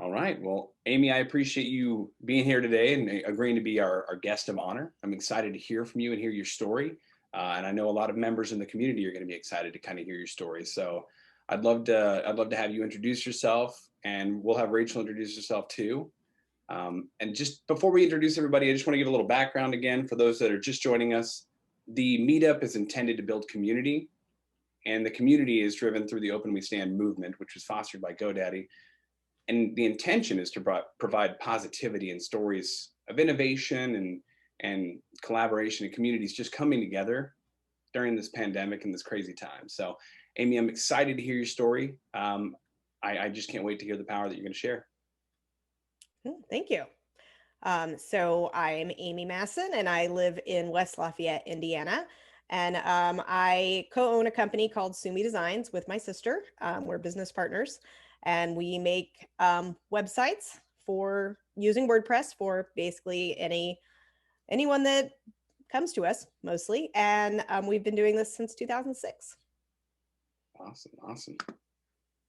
All right. Well, Amy, I appreciate you being here today and agreeing to be our guest of honor. I'm excited to hear from you and hear your story. And I know a lot of members in the community are going to be excited to kind of hear your story. So I'd love to have you introduce yourself, and we'll have Rachel introduce herself too. And just before we introduce everybody, I just want to give a little background again for those that are just joining us. The meetup is intended to build community, and the community is driven through the Open We Stand movement, which was fostered by GoDaddy. And the intention is to provide positivity and stories of innovation and collaboration and communities just coming together during this pandemic and this crazy time. So, Amy, I'm excited to hear your story. I just can't wait to hear the power that you're going to share. Thank you. So I'm Amy Masson, and I live in West Lafayette, Indiana. And I co-own a company called Sumi Designs with my sister. We're business partners, and we make websites for using WordPress for basically anyone that comes to us mostly. And we've been doing this since 2006. Awesome. Awesome.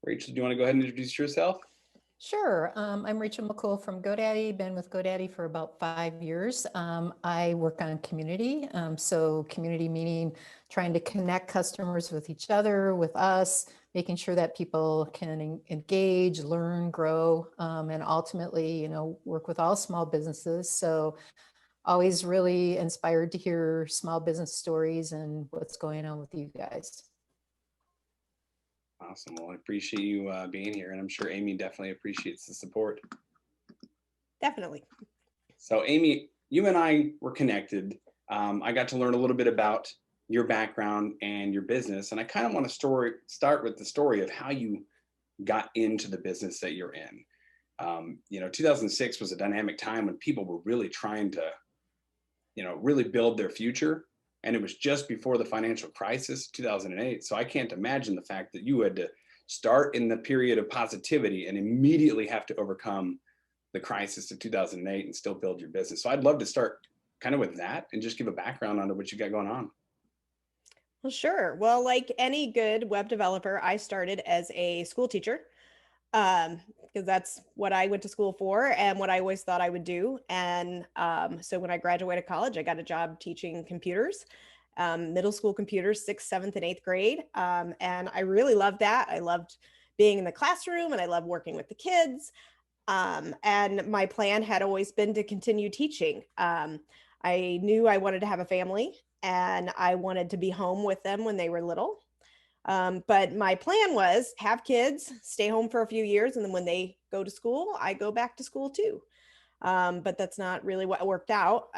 Rachel, do you want to go ahead and introduce yourself? Sure. I'm Rachel McCool from GoDaddy. Been with GoDaddy for about 5 years. I work on community. So community meaning trying to connect customers with each other, with us, making sure that people can engage, learn, grow, and ultimately, work with all small businesses. So always really inspired to hear small business stories and what's going on with you guys. Awesome. Well, I appreciate you being here, and I'm sure Amy definitely appreciates the support. Definitely. So, Amy, you and I were connected. I got to learn a little bit about your background and your business, and I kind of want to start with the story of how you got into the business that you're in. 2006 was a dynamic time when people were really trying to, really build their future. And it was just before the financial crisis, 2008. So I can't imagine the fact that you had to start in the period of positivity and immediately have to overcome the crisis of 2008 and still build your business. So I'd love to start kind of with that and just give a background on what you got going on. Well, sure. Well, like any good web developer, I started as a school teacher because that's what I went to school for and what I always thought I would do. And so when I graduated college, I got a job teaching computers, middle school computers, 6th, 7th, and 8th grade. And I really loved that. I loved being in the classroom, and I loved working with the kids. And my plan had always been to continue teaching. I knew I wanted to have a family, and I wanted to be home with them when they were little. But my plan was have kids, stay home for a few years, and then when they go to school, I go back to school too. But that's not really what worked out.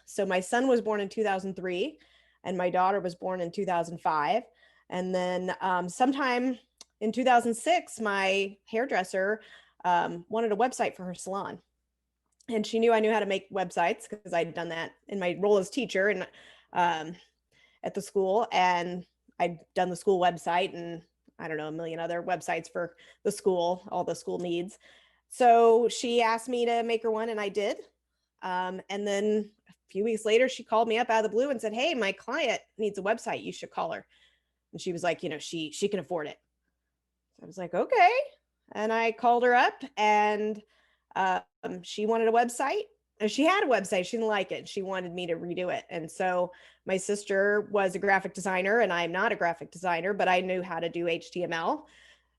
So my son was born in 2003, and my daughter was born in 2005. And then sometime in 2006, my hairdresser wanted a website for her salon. And she knew I knew how to make websites because I'd done that in my role as teacher and at the school. And I'd done the school website and I don't know, a million other websites for the school, all the school needs. So she asked me to make her one, and I did. And then a few weeks later, she called me up out of the blue and said, "Hey, my client needs a website. You should call her." And she was like, she can afford it. So I was like, okay. And I called her up, and she wanted a website. And she had a website. She didn't like it. She wanted me to redo it. And so my sister was a graphic designer, and I'm not a graphic designer, but I knew how to do HTML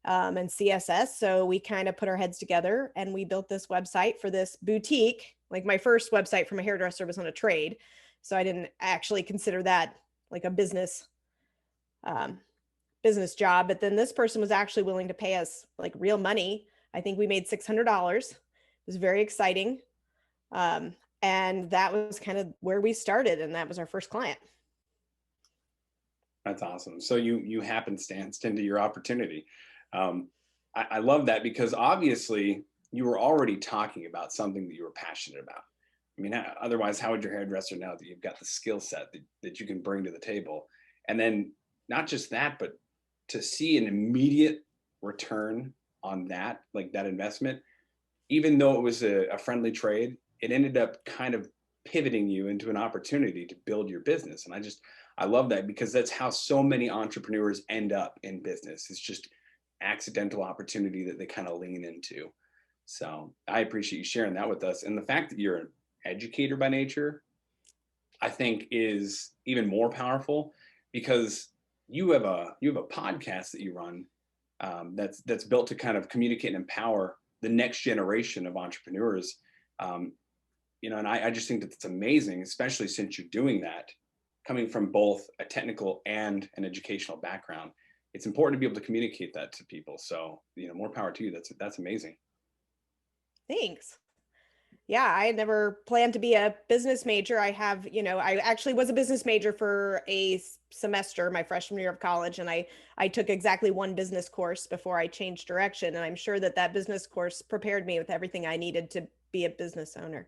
and CSS. So we kind of put our heads together, and we built this website for this boutique. Like my first website from a hairdresser was on a trade. So I didn't actually consider that like a business job. But then this person was actually willing to pay us like real money. I think we made $600. It was very exciting. And that was kind of where we started, and that was our first client. That's awesome. So you happenstanced into your opportunity. I love that because obviously you were already talking about something that you were passionate about. I mean, otherwise, how would your hairdresser know that you've got the skill set that you can bring to the table? And then not just that, but to see an immediate return on that, like that investment, even though it was a friendly trade, it ended up kind of pivoting you into an opportunity to build your business. And I love that because that's how so many entrepreneurs end up in business. It's just accidental opportunity that they kind of lean into. So I appreciate you sharing that with us. And the fact that you're an educator by nature, I think is even more powerful because you have a podcast that you run, that's built to kind of communicate and empower the next generation of entrepreneurs. Um, and I just think that it's amazing, especially since you're doing that, coming from both a technical and an educational background. It's important to be able to communicate that to people. So, more power to you. That's amazing. Thanks. Yeah, I had never planned to be a business major. I actually was a business major for a semester my freshman year of college, and I took exactly one business course before I changed direction, and I'm sure that that business course prepared me with everything I needed to be a business owner.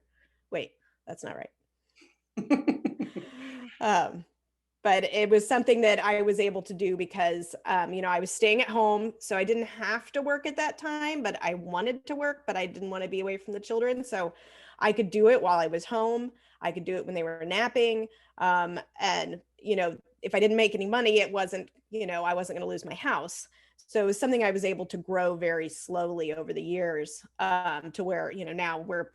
Wait, that's not right. Um, but it was something that I was able to do because, I was staying at home, so I didn't have to work at that time, but I wanted to work, but I didn't want to be away from the children. So I could do it while I was home. I could do it when they were napping. And, if I didn't make any money, it wasn't, I wasn't going to lose my house. So it was something I was able to grow very slowly over the years, to where, now we're,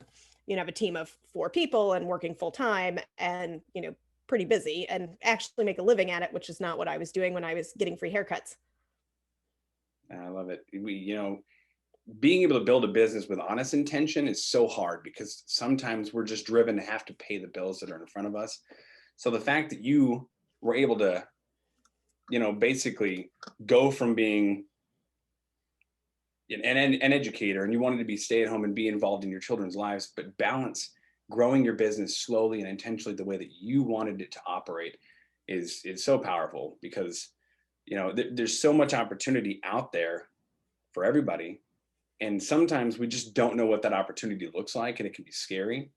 have a team of 4 people and working full time and, pretty busy and actually make a living at it, which is not what I was doing when I was getting free haircuts. I love it. Being able to build a business with honest intention is so hard because sometimes we're just driven to have to pay the bills that are in front of us. So the fact that you were able to, basically go from being an educator and you wanted to be stay at home and be involved in your children's lives, but balance growing your business slowly and intentionally the way that you wanted it to operate is so powerful because, there's so much opportunity out there for everybody. And sometimes we just don't know what that opportunity looks like and it can be scary.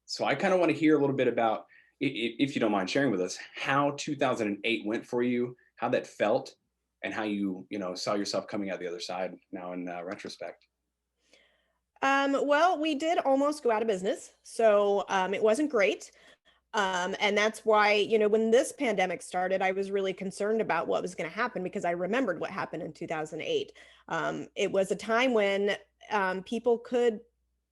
So I kind of want to hear a little bit about, if you don't mind sharing with us, how 2008 went for you, how that felt, and how you saw yourself coming out the other side now in retrospect. Well, we did almost go out of business, so it wasn't great. And that's why, when this pandemic started, I was really concerned about what was going to happen because I remembered what happened in 2008. It was a time when people could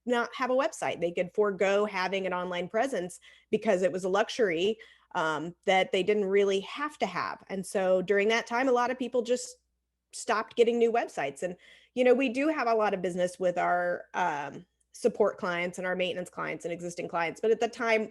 not have a website. They could forego having an online presence because it was a luxury, that they didn't really have to have. And so during that time, a lot of people just stopped getting new websites. And, we do have a lot of business with our support clients and our maintenance clients and existing clients. But at the time,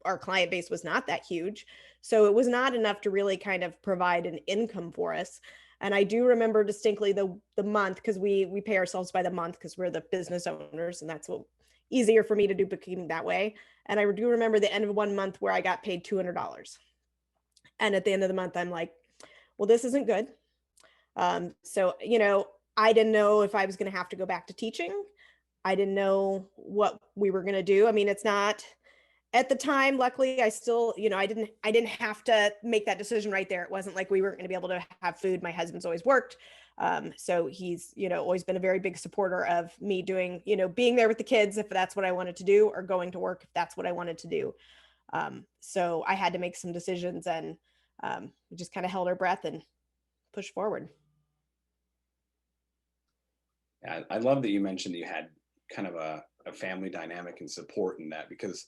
our client base was not that huge. So it was not enough to really kind of provide an income for us. And I do remember distinctly the month, because we pay ourselves by the month because we're the business owners, and that's what easier for me to do bookkeeping that way. And I do remember the end of one month where I got paid $200. And at the end of the month, I'm like, well, this isn't good. So, I didn't know if I was going to have to go back to teaching. I didn't know what we were going to do. I mean, it's not at the time, luckily I still, I didn't have to make that decision right there. It wasn't like we weren't going to be able to have food. My husband's always worked. So he's, always been a very big supporter of me doing, being there with the kids, if that's what I wanted to do, or going to work, if that's what I wanted to do. So I had to make some decisions, and we just kind of held our breath and pushed forward. I love that you mentioned that you had kind of a family dynamic and support in that, because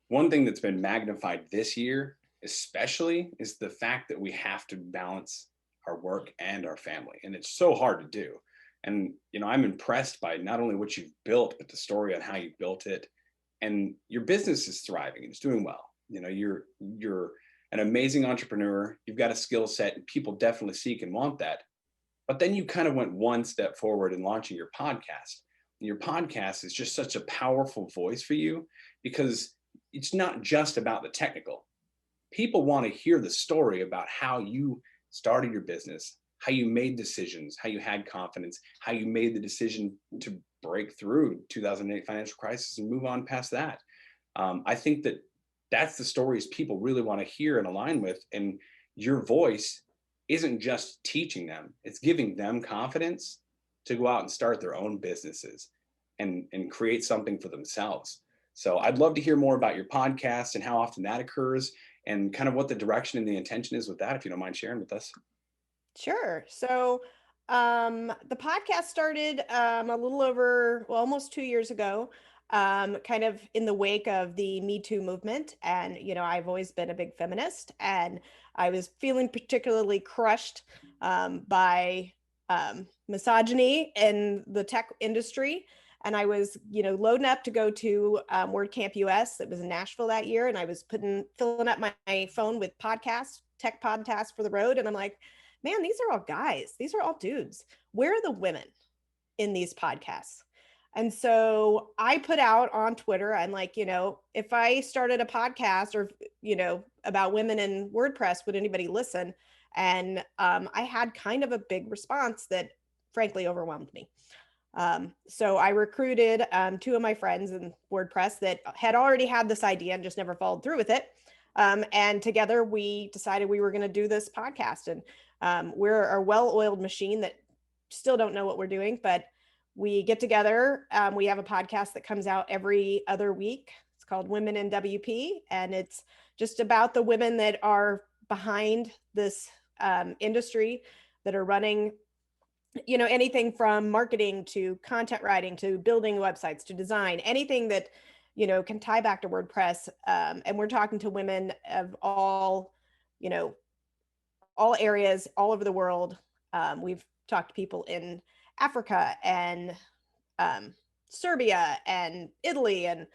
one thing that's been magnified this year, especially, is the fact that we have to balance our work and our family. And it's so hard to do. And, I'm impressed by not only what you've built, but the story on how you built it. And your business is thriving and it's doing well. You're an amazing entrepreneur. You've got a skill set and people definitely seek and want that. But then you kind of went one step forward in launching your podcast. And your podcast is just such a powerful voice for you because it's not just about the technical. People want to hear the story about how you started your business, how you made decisions, how you had confidence, how you made the decision to break through 2008 financial crisis and move on past that. I think that that's the stories people really want to hear and align with. And your voice isn't just teaching them, it's giving them confidence to go out and start their own businesses and create something for themselves. So I'd love to hear more about your podcast and how often that occurs and kind of what the direction and the intention is with that, if you don't mind sharing with us. Sure. So The podcast started a little over, well, almost 2 years ago, kind of in the wake of the Me Too movement. And, I've always been a big feminist, and I was feeling particularly crushed by misogyny in the tech industry. And I was, loading up to go to WordCamp US. It was in Nashville that year. And I was filling up my phone with podcasts, tech podcasts for the road. And I'm like, man, these are all guys. These are all dudes. Where are the women in these podcasts? And so I put out on Twitter, I'm like, if I started a podcast or, about women in WordPress, would anybody listen? And I had kind of a big response that frankly overwhelmed me. So I recruited two of my friends in WordPress that had already had this idea and just never followed through with it. And together we decided we were going to do this podcast. And we're a well-oiled machine that still don't know what we're doing, but we get together. We have a podcast that comes out every other week. It's called Women in WP. And it's just about the women that are behind this industry, that are running anything from marketing to content writing to building websites to design, anything that can tie back to WordPress. And we're talking to women of all areas all over the world. We've talked to people in Africa and Serbia and Italy and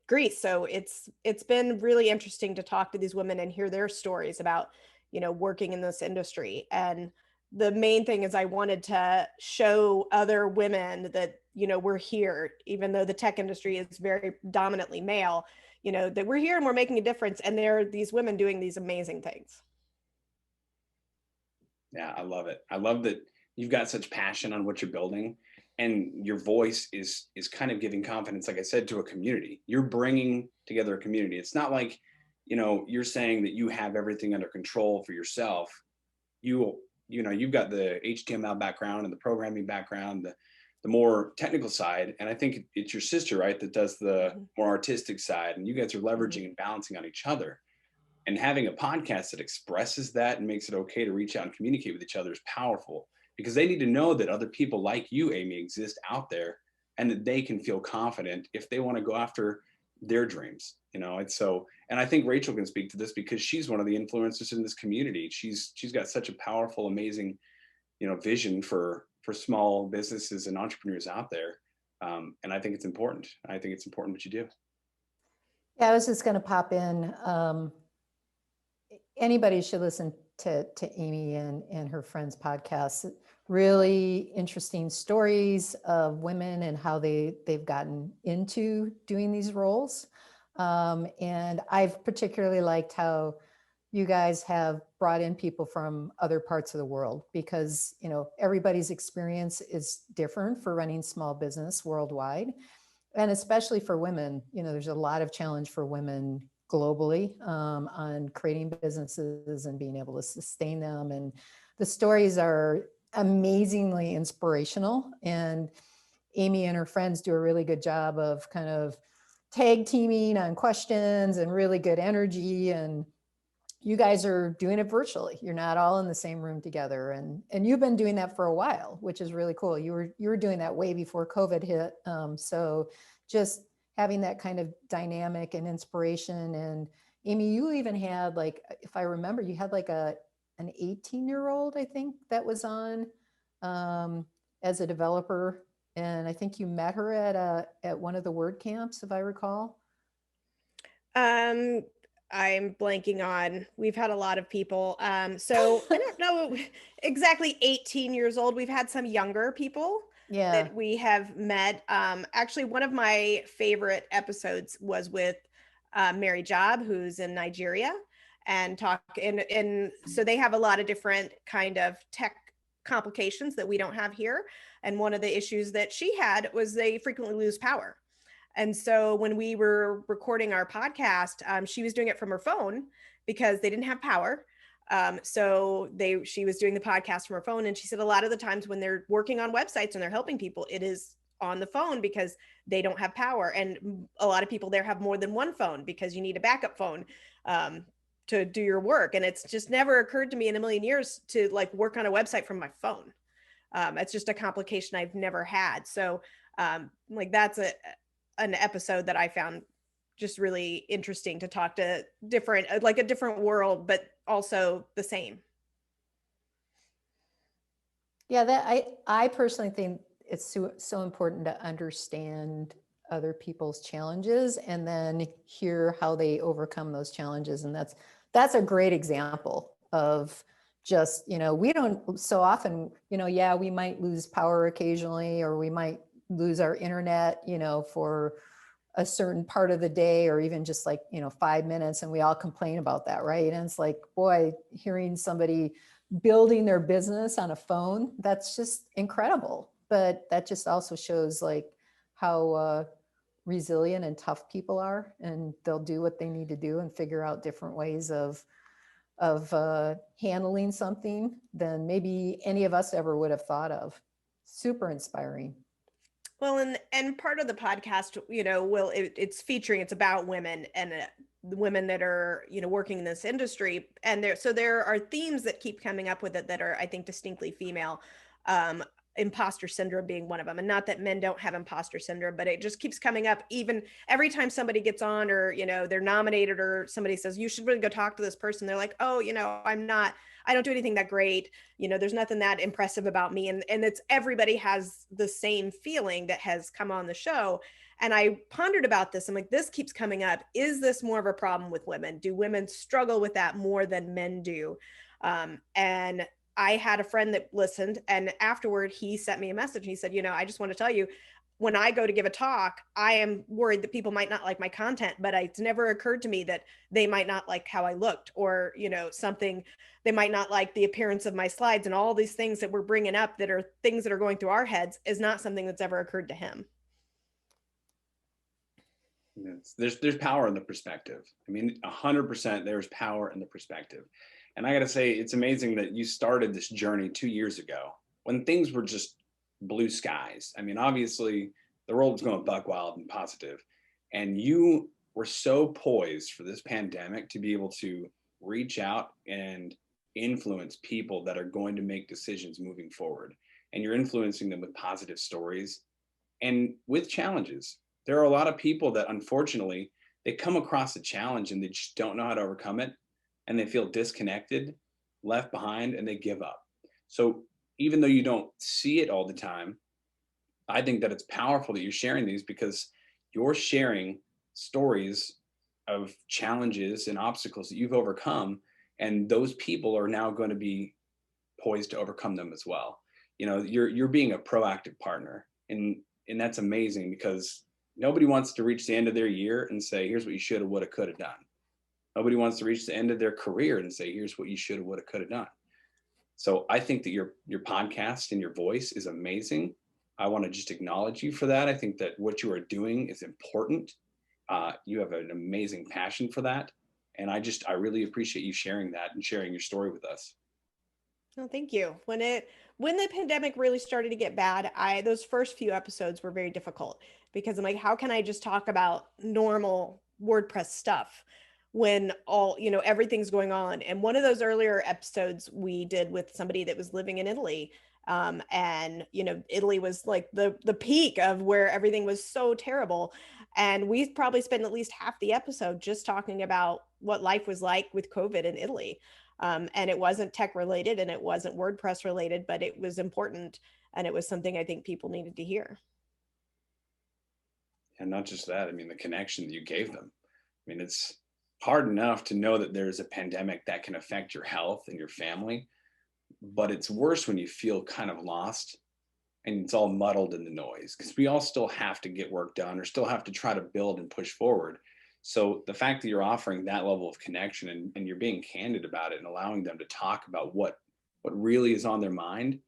Greece. So it's been really interesting to talk to these women and hear their stories about working in this industry. And the main thing is I wanted to show other women that, we're here, even though the tech industry is very dominantly male, that we're here and we're making a difference. And there are these women doing these amazing things. Yeah, I love it. I love that you've got such passion on what you're building, and your voice is kind of giving confidence, like I said, to a community. You're bringing together a community. It's not like, you're saying that you have everything under control for yourself. You've got the HTML background and the programming background, the more technical side. And I think it's your sister, right, that does the more artistic side. And you guys are leveraging and balancing on each other. And having a podcast that expresses that and makes it okay to reach out and communicate with each other is powerful, because they need to know that other people like you, Amy, exist out there, and that they can feel confident if they want to go after their dreams. It's so, and I think Rachel can speak to this because she's one of the influencers in this community. She's got such a powerful, amazing, vision for small businesses and entrepreneurs out there. And I think it's important. I think it's important what you do. Yeah, I was just going to pop in. Anybody should listen to Amy and her friends' podcasts. Really interesting stories of women and how they've gotten into doing these roles. And I've particularly liked how you guys have brought in people from other parts of the world, because everybody's experience is different for running small business worldwide, and especially for women. There's a lot of challenge for women globally on creating businesses and being able to sustain them. And the stories are amazingly inspirational. And Amy and her friends do a really good job of kind of tag teaming on questions and really good energy. And you guys are doing it virtually. You're not all in the same room together. And you've been doing that for a while, which is really cool. You were doing that way before COVID hit. So just having that kind of dynamic and inspiration. And Amy, you even had, like, if I remember, you had like an 18-year-old, I think, that was on as a developer. And I think you met her at one of the WordCamps, if I recall. I'm blanking on, we've had a lot of people. So I don't know exactly 18 years old. We've had some younger people that we have met. Actually, one of my favorite episodes was with Mary Job, who's in Nigeria, and so they have a lot of different kind of tech complications that we don't have here. And one of the issues that she had was they frequently lose power. And so when we were recording our podcast, she was doing it from her phone because they didn't have power. So she was doing the podcast from her phone. And she said a lot of the times when they're working on websites and they're helping people, it is on the phone because they don't have power. And a lot of people there have more than one phone because you need a backup phone to do your work. And it's just never occurred to me in a million years to like work on a website from my phone. It's just a complication I've never had. So like that's an episode that I found just really interesting to talk to different, like a different world, but also the same. Yeah, that I personally think it's so important to understand other people's challenges and then hear how they overcome those challenges. And that's a great example of just, we don't so often, yeah, we might lose power occasionally, or we might lose our internet, for a certain part of the day, or even just like, 5 minutes, and we all complain about that, right? And it's like, boy, hearing somebody building their business on a phone, that's just incredible. But that just also shows like how resilient and tough people are, and they'll do what they need to do and figure out different ways of handling something than maybe any of us ever would have thought of. Super inspiring. Well, and part of the podcast, it's featuring, it's about women and women that are, working in this industry. And there are themes that keep coming up with it that are, I think, distinctly female. Imposter syndrome being one of them. And not that men don't have imposter syndrome, but it just keeps coming up even every time somebody gets on, or, they're nominated, or somebody says, you should really go talk to this person. They're like, oh, I don't do anything that great. There's nothing that impressive about me. And it's, everybody has the same feeling that has come on the show. And I pondered about this. I'm like, this keeps coming up. Is this more of a problem with women? Do women struggle with that more than men do? And I had a friend that listened, and afterward he sent me a message. He said, I just want to tell you, when I go to give a talk, I am worried that people might not like my content, but it's never occurred to me that they might not like how I looked, or, something, they might not like the appearance of my slides, and all these things that we're bringing up that are things that are going through our heads is not something that's ever occurred to him. There's power in the perspective. I mean, 100% there's power in the perspective. And I got to say, it's amazing that you started this journey 2 years ago when things were just blue skies. I mean, obviously the world was going buck wild and positive, and you were so poised for this pandemic to be able to reach out and influence people that are going to make decisions moving forward. And you're influencing them with positive stories and with challenges. There are a lot of people that, unfortunately, they come across a challenge and they just don't know how to overcome it, and they feel disconnected, left behind, and they give up. So even though you don't see it all the time, I think that it's powerful that you're sharing these, because you're sharing stories of challenges and obstacles that you've overcome, and those people are now going to be poised to overcome them as well. You're being a proactive partner, and that's amazing, because nobody wants to reach the end of their year and say, here's what you should have, would have, could have done. Nobody wants to reach the end of their career and say, here's what you should have, would have, could have done. So I think that your podcast and your voice is amazing. I want to just acknowledge you for that. I think that what you are doing is important. You have an amazing passion for that. And I really appreciate you sharing that and sharing your story with us. Oh, thank you. When the pandemic really started to get bad, those first few episodes were very difficult, because I'm like, how can I just talk about normal WordPress stuff when everything's going on? And one of those earlier episodes we did with somebody that was living in Italy. And Italy was like the peak of where everything was so terrible. And we probably spent at least half the episode just talking about what life was like with COVID in Italy. And it wasn't tech related, and it wasn't WordPress related, but it was important. And it was something I think people needed to hear. And not just that, I mean, the connection that you gave them. I mean, it's hard enough to know that there's a pandemic that can affect your health and your family, but it's worse when you feel kind of lost and it's all muddled in the noise, because we all still have to get work done, or still have to try to build and push forward. So the fact that you're offering that level of connection, and you're being candid about it and allowing them to talk about what really is on their mind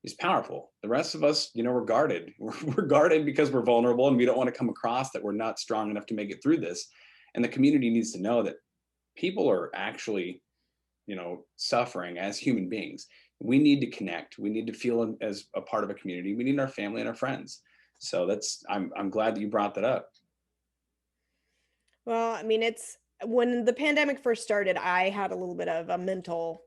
is powerful. The rest of us, we're guarded. We're guarded because we're vulnerable, and we don't want to come across that we're not strong enough to make it through this. And the community needs to know that people are actually, suffering as human beings. We need to connect. We need to feel as a part of a community. We need our family and our friends. So I'm glad that you brought that up. Well, I mean, it's when the pandemic first started, I had a little bit of a mental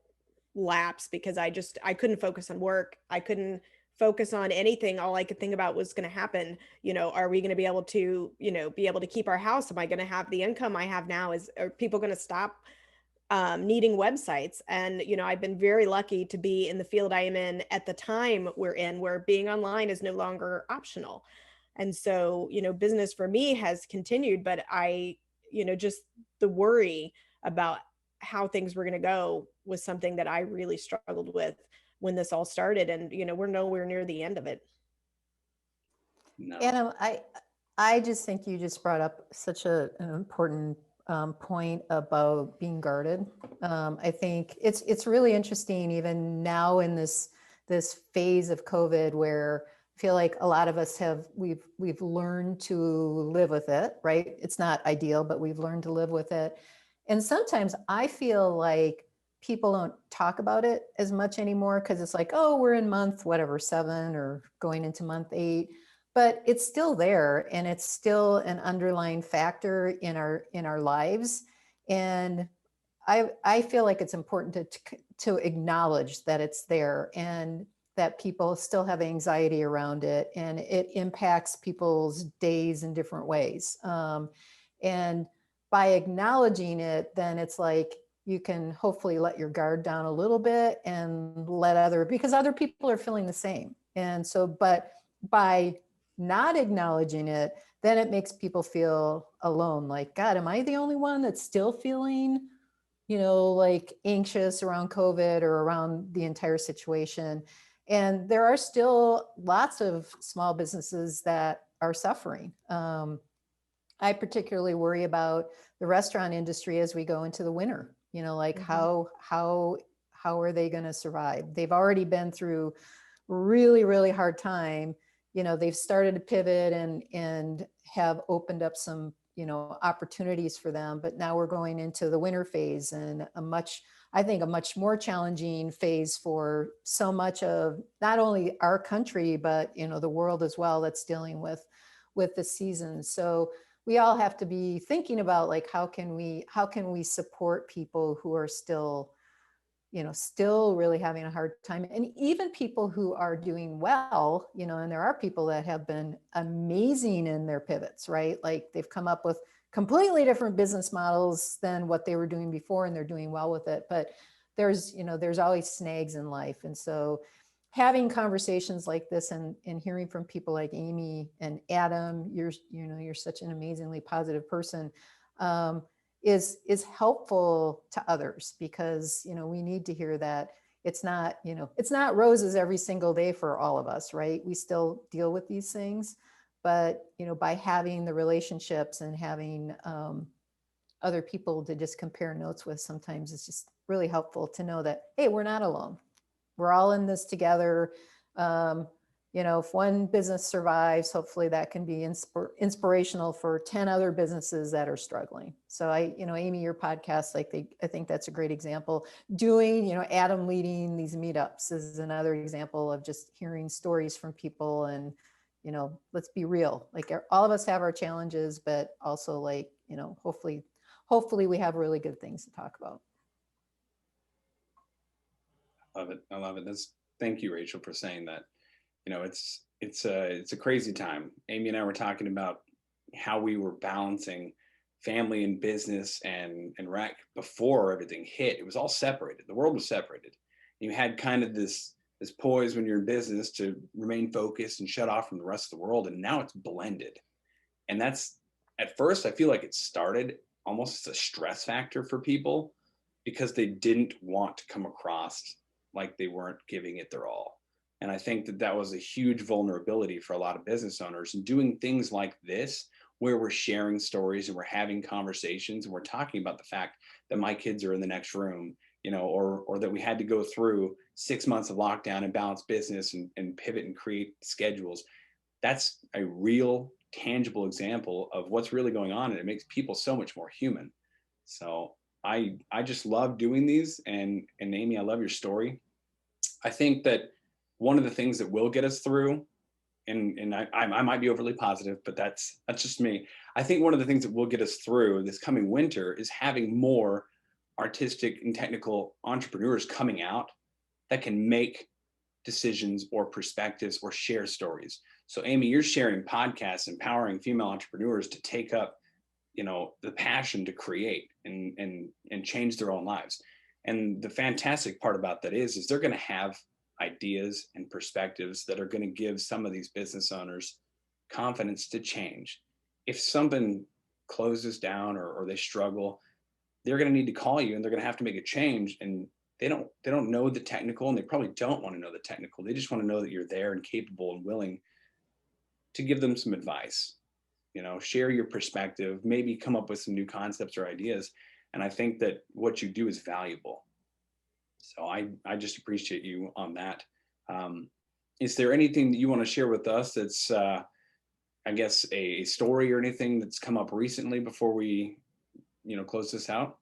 lapse, because I couldn't focus on work. I couldn't focus on anything, all I could think about was going to happen. Are we going to be able to, be able to keep our house? Am I going to have the income I have now? Are people going to stop needing websites? And, I've been very lucky to be in the field I am in at the time we're in, where being online is no longer optional. And so, business for me has continued, but just the worry about how things were going to go was something that I really struggled with when this all started. And, we're nowhere near the end of it. No. Adam, I just think you just brought up such an important point about being guarded. I think it's really interesting even now in this phase of COVID, where I feel like a lot of us we've learned to live with it, right? It's not ideal, but we've learned to live with it. And sometimes I feel like people don't talk about it as much anymore, because it's like, oh, we're in month whatever 7 or going into month 8. But it's still there, and it's still an underlying factor in our lives. And I feel like it's important to acknowledge that it's there, and that people still have anxiety around it, and it impacts people's days in different ways. And by acknowledging it, then it's like you can hopefully let your guard down a little bit and because other people are feeling the same. And so, but by not acknowledging it, then it makes people feel alone. Like, God, am I the only one that's still feeling, like anxious around COVID or around the entire situation? And there are still lots of small businesses that are suffering. I particularly worry about the restaurant industry as we go into the winter. Like how are they going to survive? They've already been through really, really hard time. They've started to pivot and have opened up some, opportunities for them, but now we're going into the winter phase, and I think a much more challenging phase for so much of not only our country, but, the world as well, that's dealing with the season. So we all have to be thinking about, like, how can we support people who are still really having a hard time, and even people who are doing well, and there are people that have been amazing in their pivots, right? Like they've come up with completely different business models than what they were doing before, and they're doing well with it. But there's always snags in life. And so having conversations like this and hearing from people like Amy and Adam, you're such an amazingly positive person, is helpful to others, because we need to hear that it's not roses every single day for all of us, right? We still deal with these things, but by having the relationships and having other people to just compare notes with, sometimes it's just really helpful to know that, hey, we're not alone. We're all in this together. If one business survives, hopefully that can be inspirational for 10 other businesses that are struggling. So Amy, your podcast, I think that's a great example. Adam leading these meetups is another example of just hearing stories from people. And, let's be real, like all of us have our challenges, but also hopefully we have really good things to talk about. I love it. Thank you, Rachel, for saying that. It's a crazy time. Amy and I were talking about how we were balancing family and business and rec before everything hit. It was all separated. The world was separated. You had kind of this poise when you're in business to remain focused and shut off from the rest of the world. And now it's blended. And that's, at first, I feel like it started almost as a stress factor for people, because they didn't want to come across like they weren't giving it their all. And I think that was a huge vulnerability for a lot of business owners. And doing things like this, where we're sharing stories and we're having conversations and we're talking about the fact that my kids are in the next room, or that we had to go through 6 months of lockdown and balance business and pivot and create schedules. That's a real, tangible example of what's really going on. And it makes people so much more human. So I just love doing these. And Amy, I love your story. I think that one of the things that will get us through, and I might be overly positive, but that's just me. I think one of the things that will get us through this coming winter is having more artistic and technical entrepreneurs coming out that can make decisions or perspectives or share stories. So Amy, you're sharing podcasts, empowering female entrepreneurs to take up, the passion to create and change their own lives. And the fantastic part about that is they're going to have ideas and perspectives that are going to give some of these business owners confidence to change. If something closes down or they struggle, they're going to need to call you and they're going to have to make a change. And they don't know the technical, and they probably don't want to know the technical. They just want to know that you're there and capable and willing to give them some advice, share your perspective, maybe come up with some new concepts or ideas. And I think that what you do is valuable. So I just appreciate you on that. Is there anything that you want to share with us that's, I guess, a story or anything that's come up recently before we, close this out?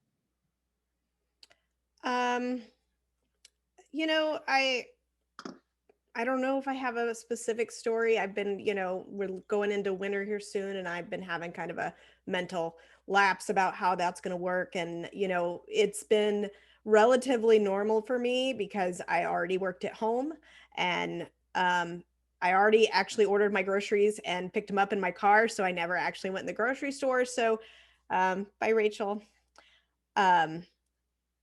You know, I don't know if I have a specific story. I've been, we're going into winter here soon, and I've been having kind of a mental lapse about how that's going to work. And, it's been relatively normal for me because I already worked at home, and I already actually ordered my groceries and picked them up in my car. So I never actually went in the grocery store. So, bye, Rachel. Um,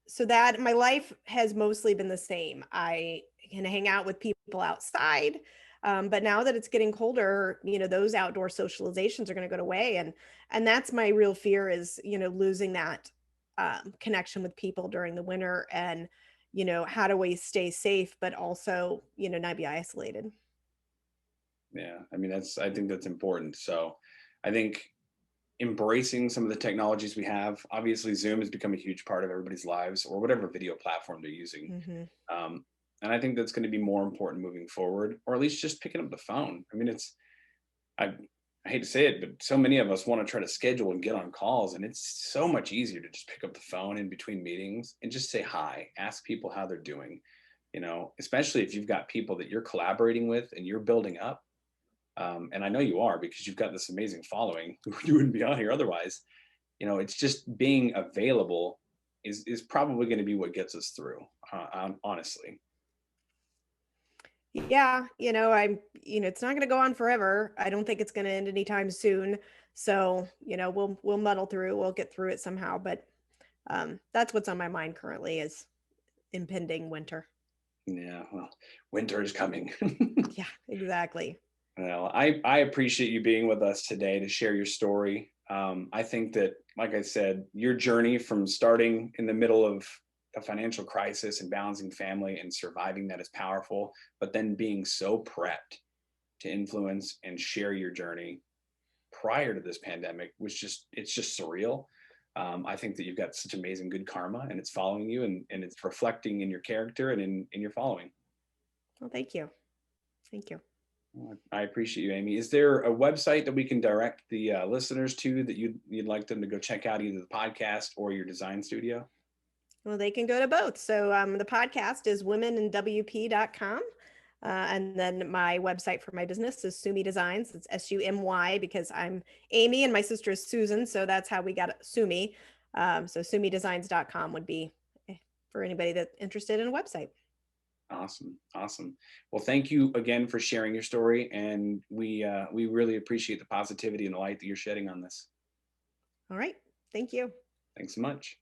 so that my life has mostly been the same. I can hang out with people outside. But now that it's getting colder, those outdoor socializations are going to go away. And that's my real fear is, losing that connection with people during the winter. And, how do we stay safe, but also, not be isolated? Yeah. I mean, I think that's important. So I think embracing some of the technologies we have. Obviously, Zoom has become a huge part of everybody's lives, or whatever video platform they're using. Mm-hmm. And I think that's going to be more important moving forward, or at least just picking up the phone. I mean, I, I hate to say it, but so many of us want to try to schedule and get on calls, and it's so much easier to just pick up the phone in between meetings and just say hi, ask people how they're doing, especially if you've got people that you're collaborating with and you're building up. And I know you are, because you've got this amazing following. You wouldn't be on here otherwise. It's just being available is probably going to be what gets us through, honestly. Yeah, it's not going to go on forever. I don't think it's going to end anytime soon. So, we'll muddle through. We'll get through it somehow. But that's what's on my mind currently is impending winter. Yeah, well, winter is coming. Yeah, exactly. Well, I appreciate you being with us today to share your story. I think that, like I said, your journey from starting in the middle of a financial crisis and balancing family and surviving that is powerful, but then being so prepped to influence and share your journey prior to this pandemic it's just surreal. I think that you've got such amazing good karma, and it's following you, and it's reflecting in your character and in your following. Well, thank you. Thank you. I appreciate you, Amy. Is there a website that we can direct the listeners to that you'd like them to go check out, either the podcast or your design studio? Well, they can go to both. So the podcast is womeninwp.com. And then my website for my business is Sumi Designs. It's SUMY because I'm Amy and my sister is Susan. So that's how we got Sumi. So sumidesigns.com would be for anybody that's interested in a website. Awesome. Well, thank you again for sharing your story. And we really appreciate the positivity and the light that you're shedding on this. All right. Thank you. Thanks so much.